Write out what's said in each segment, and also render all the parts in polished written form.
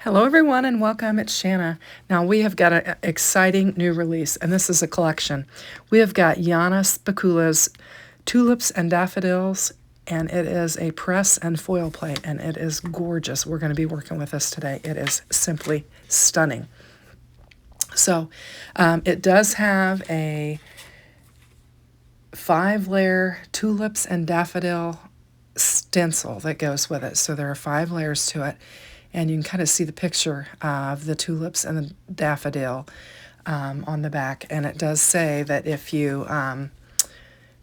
Hello everyone and welcome, it's Shanna. Now we have got an exciting new release and this is a collection. We have got Yana Specula's Tulips and Daffodils and it is a press and foil plate and it is gorgeous. We're going to be working with this today. It is simply stunning. So it does have a 5-layer tulips and daffodil stencil that goes with it. So there are 5 layers to it. And you can kind of see the picture of the tulips and the daffodil on the back. And it does say that if you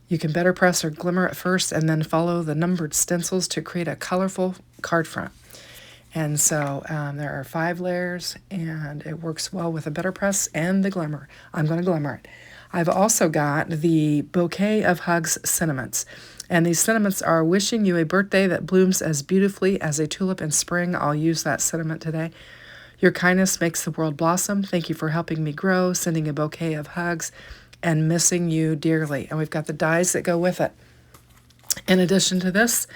you can Betterpress or Glimmer at first and then follow the numbered stencils to create a colorful card front. And so there are 5 layers and it works well with the Betterpress and the Glimmer. I'm going to Glimmer it. I've also got the Bouquet of Hugs sentiments. And these sentiments are wishing you a birthday that blooms as beautifully as a tulip in spring. I'll use that sentiment today. Your kindness makes the world blossom. Thank you for helping me grow, sending a bouquet of hugs, and missing you dearly. And we've got the dies that go with it. In addition to this,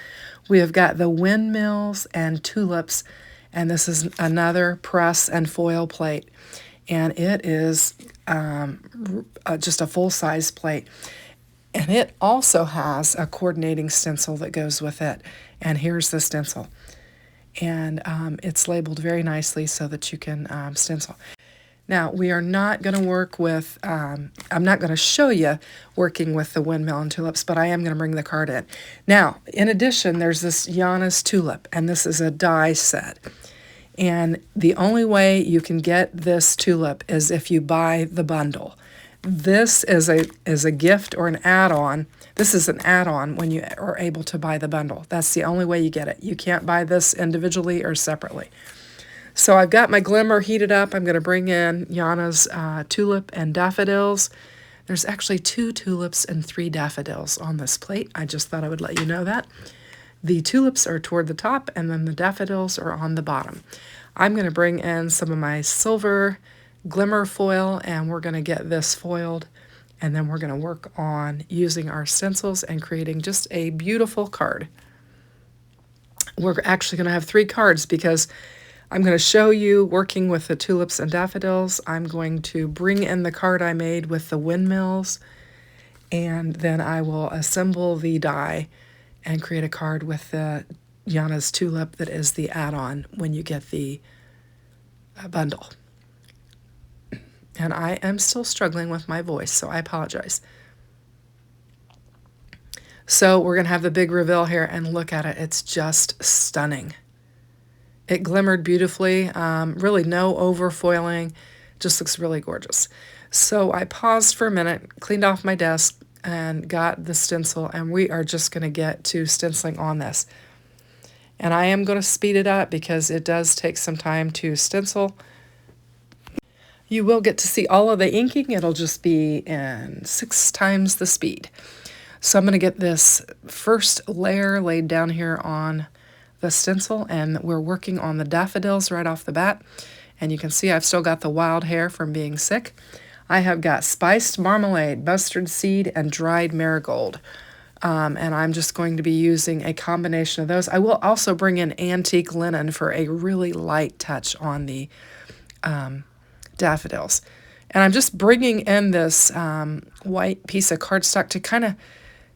we have got the windmills and tulips. And this is another press and foil plate. And it is just a full-size plate. And it also has a coordinating stencil that goes with it. And here's the stencil. And it's labeled very nicely so that you can stencil. Now, we are not going to work with, I'm not going to show you working with the windmill and tulips, but I am going to bring the card in. Now, in addition, there's this Yana's tulip, and this is a die set. And the only way you can get this tulip is if you buy the bundle. This is a gift or an add-on. This is an add-on when you are able to buy the bundle. That's the only way you get it. You can't buy this individually or separately. So I've got my Glimmer heated up. I'm going to bring in Yana's tulip and daffodils. There's actually 2 tulips and 3 daffodils on this plate. I just thought I would let you know that. The tulips are toward the top and then the daffodils are on the bottom. I'm going to bring in some of my silver Glimmer foil and we're going to get this foiled and then we're going to work on using our stencils and creating just a beautiful card. We're actually going to have 3 cards because I'm going to show you working with the tulips and daffodils. I'm going to bring in the card I made with the windmills and then I will assemble the die and create a card with the Yana's tulip that is the add-on when you get the bundle. And I am still struggling with my voice, so I apologize. So we're going to have the big reveal here and look at it. It's just stunning. It glimmered beautifully, really no overfoiling, just looks really gorgeous. So I paused for a minute, cleaned off my desk, and got the stencil, and we are just going to get to stenciling on this. And I am going to speed it up because it does take some time to stencil. You will get to see all of the inking. It'll just be in 6 times the speed. So I'm going to get this first layer laid down here on the stencil, and we're working on the daffodils right off the bat. And you can see I've still got the wild hair from being sick. I have got spiced marmalade, mustard seed, and dried marigold. And I'm just going to be using a combination of those. I will also bring in antique linen for a really light touch on the daffodils. And I'm just bringing in this white piece of cardstock to kind of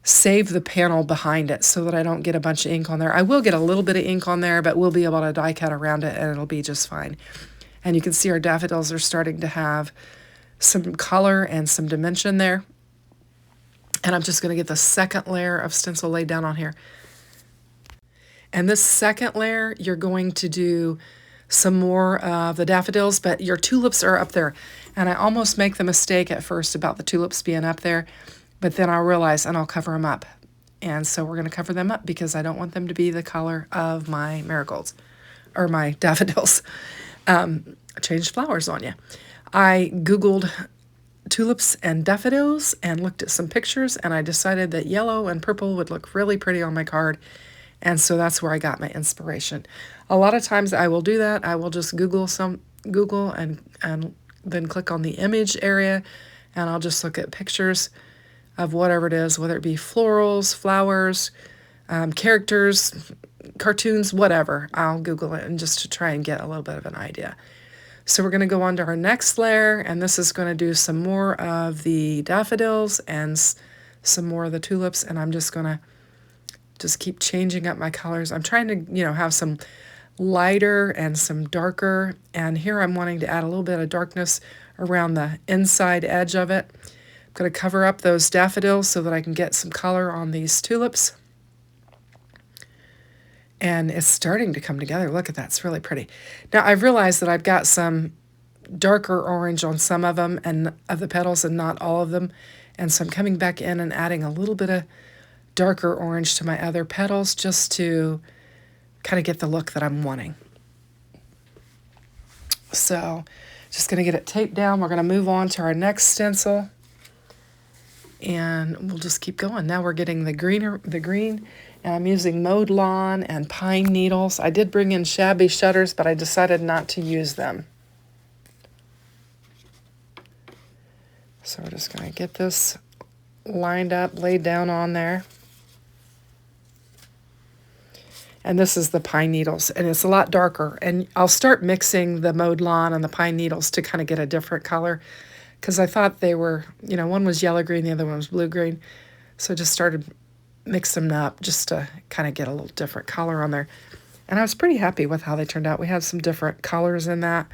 save the panel behind it so that I don't get a bunch of ink on there. I will get a little bit of ink on there, but we'll be able to die cut around it and it'll be just fine. And you can see our daffodils are starting to have some color and some dimension there. And I'm just going to get the second layer of stencil laid down on here. And this second layer, you're going to do some more of the daffodils, but your tulips are up there. And I almost make the mistake at first about the tulips being up there, but then I'll realize and I'll cover them up. And so we're going to cover them up because I don't want them to be the color of my marigolds or my daffodils. Changed flowers on you. I Googled tulips and daffodils and looked at some pictures and I decided that yellow and purple would look really pretty on my card. And so that's where I got my inspiration. A lot of times I will do that. I will just Google and then click on the image area and I'll just look at pictures of whatever it is, whether it be florals, flowers, characters, cartoons, whatever. I'll Google it and just to try and get a little bit of an idea. So we're going to go on to our next layer, and this is going to do some more of the daffodils and some more of the tulips, and I'm just going to just keep changing up my colors. I'm trying to, have some lighter and some darker, and here I'm wanting to add a little bit of darkness around the inside edge of it. I'm going to cover up those daffodils so that I can get some color on these tulips. And it's starting to come together. Look at that, it's really pretty. Now I've realized that I've got some darker orange on some of them and of the petals and not all of them. And so I'm coming back in and adding a little bit of darker orange to my other petals just to kind of get the look that I'm wanting. So just going to get it taped down. We're going to move on to our next stencil. And we'll just keep going. Now we're getting the green, and I'm using mowed lawn and pine needles. I did bring in shabby shutters, but I decided not to use them. So we're just going to get this lined up, laid down on there. And this is the pine needles, and it's a lot darker. And I'll start mixing the mowed lawn and the pine needles to kind of get a different color, because I thought they were, one was yellow-green, the other one was blue-green. So I just started mixing them up just to kind of get a little different color on there. And I was pretty happy with how they turned out. We had some different colors in that,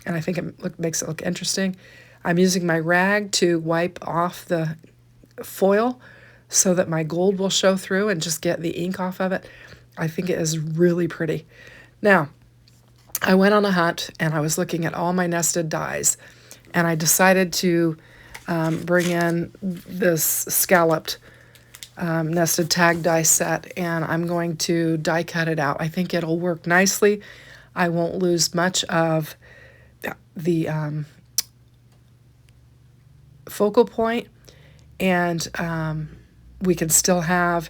and I think it makes it look interesting. I'm using my rag to wipe off the foil so that my gold will show through and just get the ink off of it. I think it is really pretty. Now, I went on a hunt and I was looking at all my nested dies, and I decided to bring in this scalloped nested tag die set, and I'm going to die cut it out. I think it'll work nicely. I won't lose much of the focal point, and we can still have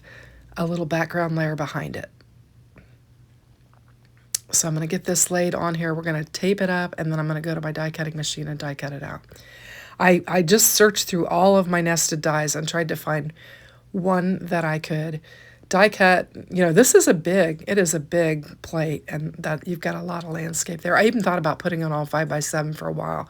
a little background layer behind it. So I'm going to get this laid on here. We're going to tape it up, and then I'm going to go to my die cutting machine and die cut it out. I just searched through all of my nested dies and tried to find one that I could die cut. This is it is a big plate, and that you've got a lot of landscape there. I even thought about putting it on 5x7 for a while,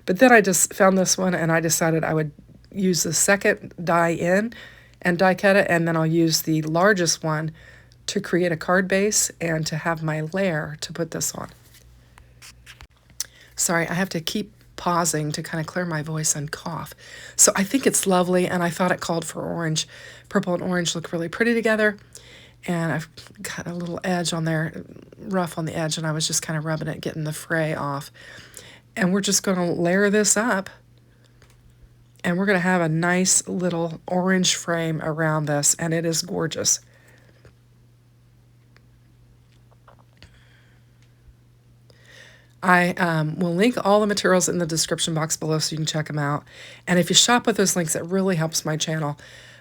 but then I just found this one, and I decided I would use the second die in and die cut it, and then I'll use the largest one to create a card base and to have my layer to put this on. Sorry, I have to keep pausing to kind of clear my voice and cough. So I think it's lovely, and I thought it called for orange. Purple and orange look really pretty together, and I've got a little edge on there, rough on the edge, and I was just kind of rubbing it, getting the fray off. And we're just going to layer this up, and we're going to have a nice little orange frame around this, and it is gorgeous. I will link all the materials in the description box below so you can check them out. And if you shop with those links, it really helps my channel.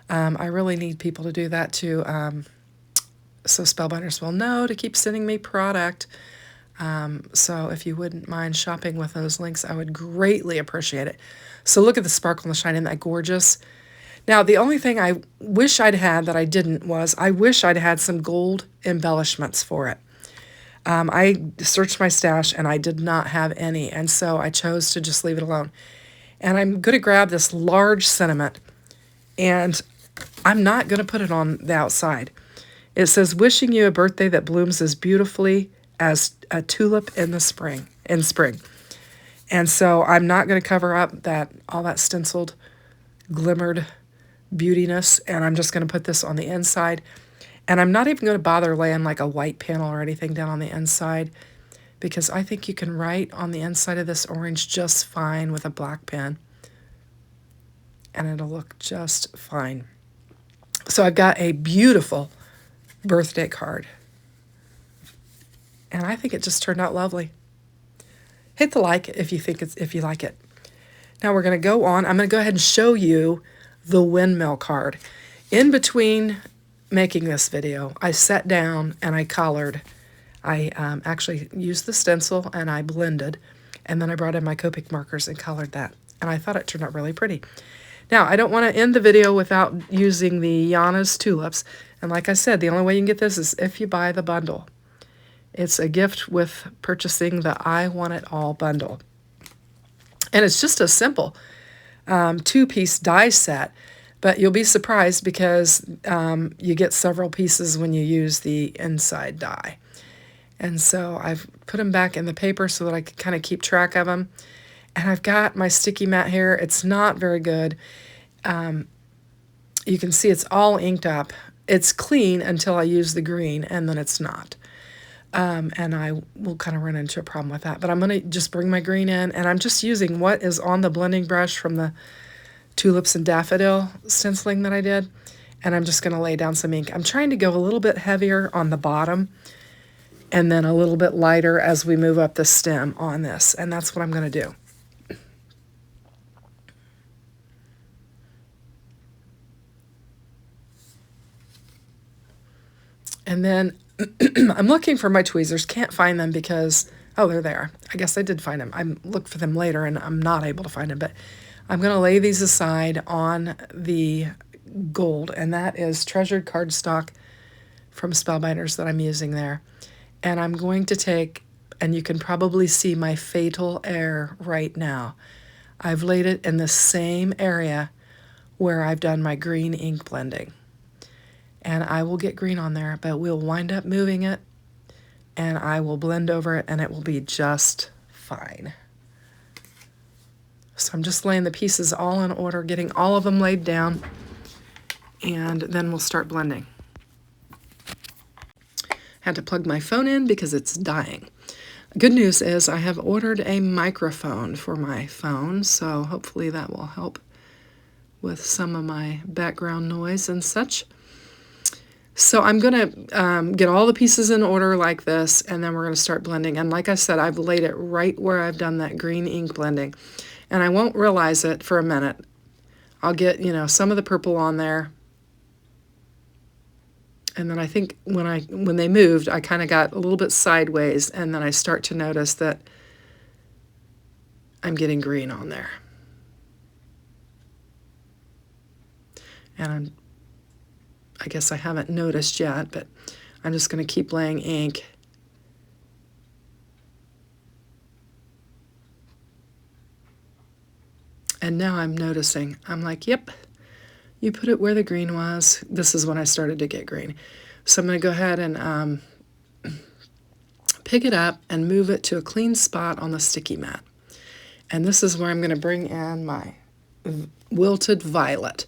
I really need people to do that too, so Spellbinders will know to keep sending me product. So if you wouldn't mind shopping with those links, I would greatly appreciate it. So look at the sparkle and the shine. Isn't that gorgeous? Now, the only thing I wish I'd had that I didn't was I wish I'd had some gold embellishments for it. I searched my stash and I did not have any, and so I chose to just leave it alone. And I'm going to grab this large sentiment, and I'm not going to put it on the outside. It says, "Wishing you a birthday that blooms as beautifully as a tulip in the spring." And so I'm not going to cover up all that stenciled, glimmered beautiness, and I'm just going to put this on the inside. And I'm not even going to bother laying like a white panel or anything down on the inside, because I think you can write on the inside of this orange just fine with a black pen, and it'll look just fine. So I've got a beautiful birthday card, and I think it just turned out lovely. Hit the like if you like it. Now we're going to go on. I'm going to go ahead and show you the windmill card. In between making this video, I sat down and I colored. I actually used the stencil and I blended, and then I brought in my copic markers and colored that, and I thought it turned out really pretty. Now, I don't want to end the video without using the Yana's Tulips. And like I said, the only way you can get this is if you buy the bundle. It's a gift with purchasing the I Want It All bundle. And it's just a simple 2-piece die set. But you'll be surprised because you get several pieces when you use the inside die. And so I've put them back in the paper so that I can kind of keep track of them. And I've got my sticky mat here. It's not very good. You can see it's all inked up. It's clean until I use the green, and then it's not. And I will kind of run into a problem with that. But I'm going to just bring my green in, and I'm just using what is on the blending brush from the Tulips and Daffodil stenciling that I did. And I'm just going to lay down some ink. I'm trying to go a little bit heavier on the bottom and then a little bit lighter as we move up the stem on this. And that's what I'm going to do. And then I'm looking for my tweezers. Can't find them because, oh, there they are. I guess I did find them. I looked for them later and I'm not able to find them. But I'm going to lay these aside on the gold. And that is treasured cardstock from Spellbinders that I'm using there. And I'm going to take, and you can probably see my fatal error right now. I've laid it in the same area where I've done my green ink blending. And I will get green on there, but we'll wind up moving it, and I will blend over it, and it will be just fine. So I'm just laying the pieces all in order, getting all of them laid down, and then we'll start blending. Had to plug my phone in because it's dying. Good news is I have ordered a microphone for my phone, so hopefully that will help with some of my background noise and such. So I'm going to get all the pieces in order like this, and then we're going to start blending. And like I said, I've laid it right where I've done that green ink blending. And I won't realize it for a minute. I'll get, some of the purple on there. And then I think when they moved, I kind of got a little bit sideways, and then I start to notice that I'm getting green on there. And I guess I haven't noticed yet, but I'm just going to keep laying ink. And now I'm noticing. I'm like, yep, you put it where the green was. This is when I started to get green. So I'm going to go ahead and pick it up and move it to a clean spot on the sticky mat. And this is where I'm going to bring in my wilted violet.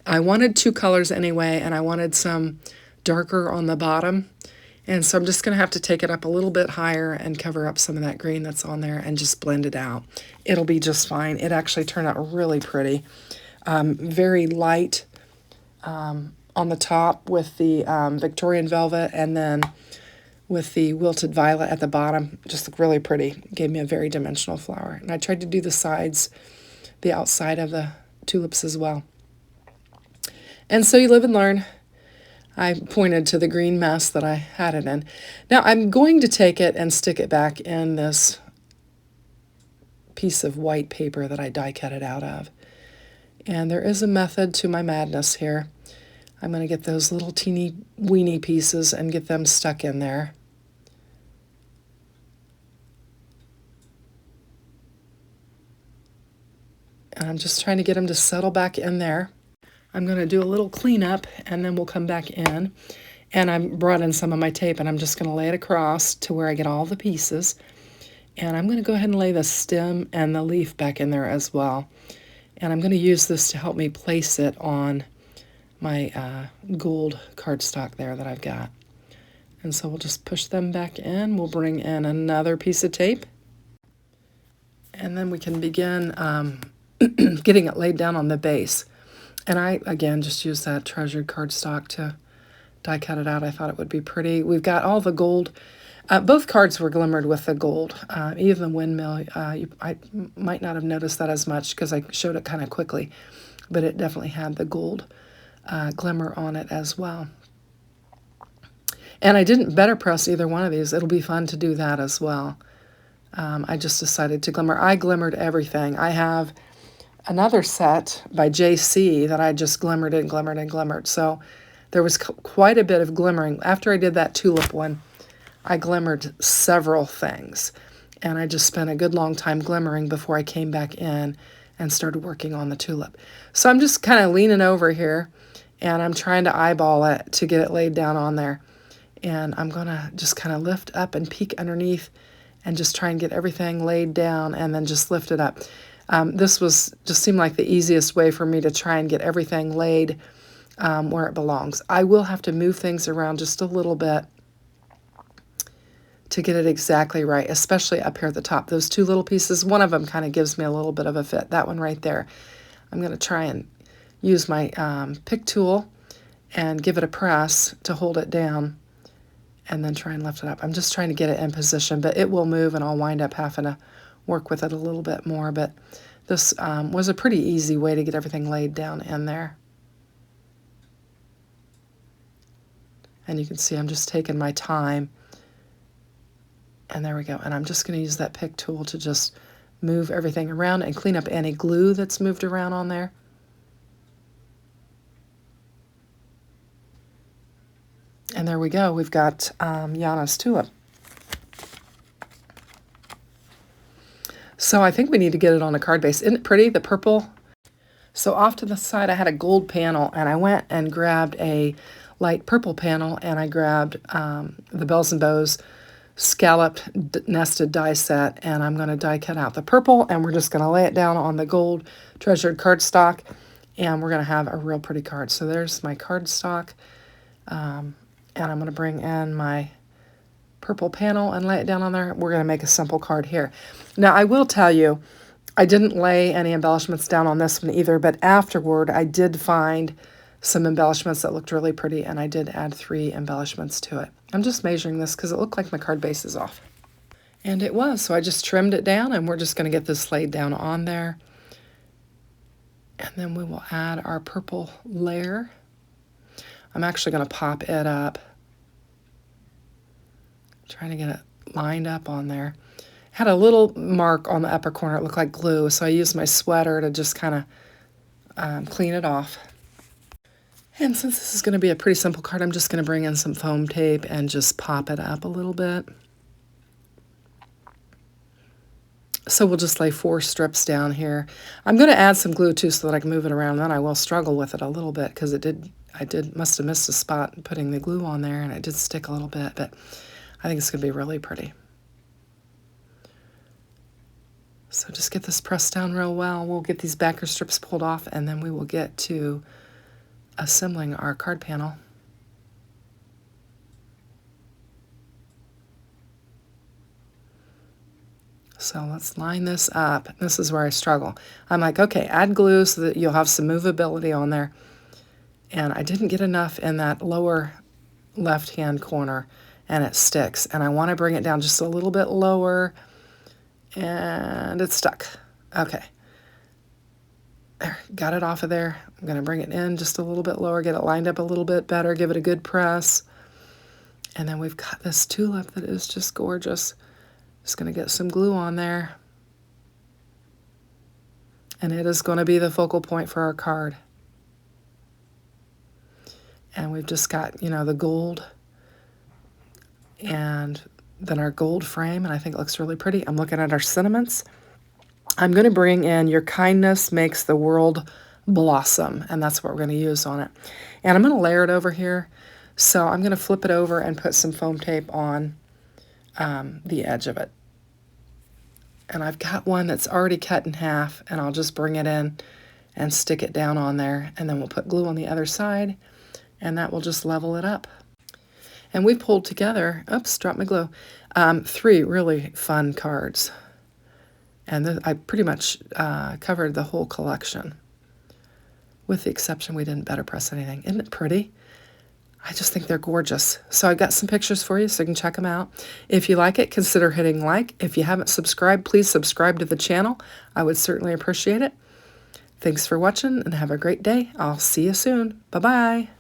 I wanted 2 colors anyway, and I wanted some darker on the bottom. And so I'm just going to have to take it up a little bit higher and cover up some of that green that's on there and just blend it out. It'll be just fine. It actually turned out really pretty. Very light on the top with the Victorian velvet, and then with the wilted violet at the bottom. Just looked really pretty. Gave me a very dimensional flower. And I tried to do the sides, the outside of the tulips as well. And so you live and learn. I pointed to the green mess that I had it in. Now I'm going to take it and stick it back in this piece of white paper that I die cut it out of. And there is a method to my madness here. I'm going to get those little teeny weeny pieces and get them stuck in there. And I'm just trying to get them to settle back in there. I'm going to do a little cleanup, and then we'll come back in. And I brought in some of my tape, and I'm just going to lay it across to where I get all the pieces. And I'm going to go ahead and lay the stem and the leaf back in there as well. And I'm going to use this to help me place it on my gold cardstock there that I've got. And so we'll just push them back in. We'll bring in another piece of tape. And then we can begin getting it laid down on the base. And I, again, just used that treasured cardstock to die cut it out. I thought it would be pretty. We've got all the gold. Both cards were glimmered with the gold. Even the windmill, I might not have noticed that as much because I showed it kind of quickly. But it definitely had the gold glimmer on it as well. And I didn't Betterpress either one of these. It'll be fun to do that as well. I just decided to glimmer. I glimmered everything. I have another set by JC that I just glimmered and glimmered and glimmered. So there was quite a bit of glimmering. After I did that tulip one, I glimmered several things. And I just spent a good long time glimmering before I came back in and started working on the tulip. So I'm just kind of leaning over here, and I'm trying to eyeball it to get it laid down on there. And I'm going to just kind of lift up and peek underneath and just try and get everything laid down and then just lift it up. This just seemed like the easiest way for me to try and get everything laid where it belongs. I will have to move things around just a little bit to get it exactly right, especially up here at the top. Those two little pieces, one of them kind of gives me a little bit of a fit. That one right there. I'm going to try and use my pick tool and give it a press to hold it down and then try and lift it up. I'm just trying to get it in position, but it will move and I'll wind up having to work with it a little bit more. But this was a pretty easy way to get everything laid down in there. And you can see I'm just taking my time. And there we go. And I'm just going to use that pick tool to just move everything around and clean up any glue that's moved around on there. And there we go. We've got Yana's tulip. So I think we need to get it on a card base. Isn't it pretty, the purple? So off to the side, I had a gold panel, and I went and grabbed a light purple panel, and I grabbed the Bells and Bows scalloped nested die set, and I'm going to die cut out the purple, and we're just going to lay it down on the gold treasured cardstock, and we're going to have a real pretty card. So there's my cardstock, and I'm going to bring in my purple panel and lay it down on there. We're going to make a simple card here. Now I will tell you, I didn't lay any embellishments down on this one either, but afterward I did find some embellishments that looked really pretty, and I did add 3 embellishments to it. I'm just measuring this because it looked like my card base is off. And it was, so I just trimmed it down, and we're just going to get this laid down on there. And then we will add our purple layer. I'm actually going to pop it up. Trying to get it lined up on there. Had a little mark on the upper corner. It looked like glue, so I used my sweater to just kind of clean it off. And since this is going to be a pretty simple card, I'm just going to bring in some foam tape and just pop it up a little bit. So we'll just lay 4 strips down here. I'm going to add some glue too so that I can move it around, and then I will struggle with it a little bit because I must have missed a spot putting the glue on there, and it did stick a little bit, but I think it's going to be really pretty. So just get this pressed down real well. We'll get these backer strips pulled off, and then we will get to assembling our card panel. So let's line this up. This is where I struggle. I'm like, okay, add glue so that you'll have some movability on there. And I didn't get enough in that lower left-hand corner, and it sticks. And I want to bring it down just a little bit lower, and it's stuck. Okay. There, got it off of there. I'm going to bring it in just a little bit lower, get it lined up a little bit better, give it a good press. And then we've got this tulip that is just gorgeous. Just going to get some glue on there. And it is going to be the focal point for our card. And we've just got, you know, the gold and then our gold frame, and I think it looks really pretty. I'm looking at our sentiments. I'm going to bring in Your Kindness Makes the World Blossom, and that's what we're going to use on it. And I'm going to layer it over here. So I'm going to flip it over and put some foam tape on the edge of it. And I've got one that's already cut in half, and I'll just bring it in and stick it down on there, and then we'll put glue on the other side, and that will just level it up. And we pulled together, oops, dropped my glue, 3 really fun cards. And I pretty much covered the whole collection, with the exception we didn't Betterpress anything. Isn't it pretty? I just think they're gorgeous. So I've got some pictures for you so you can check them out. If you like it, consider hitting like. If you haven't subscribed, please subscribe to the channel. I would certainly appreciate it. Thanks for watching and have a great day. I'll see you soon. Bye-bye.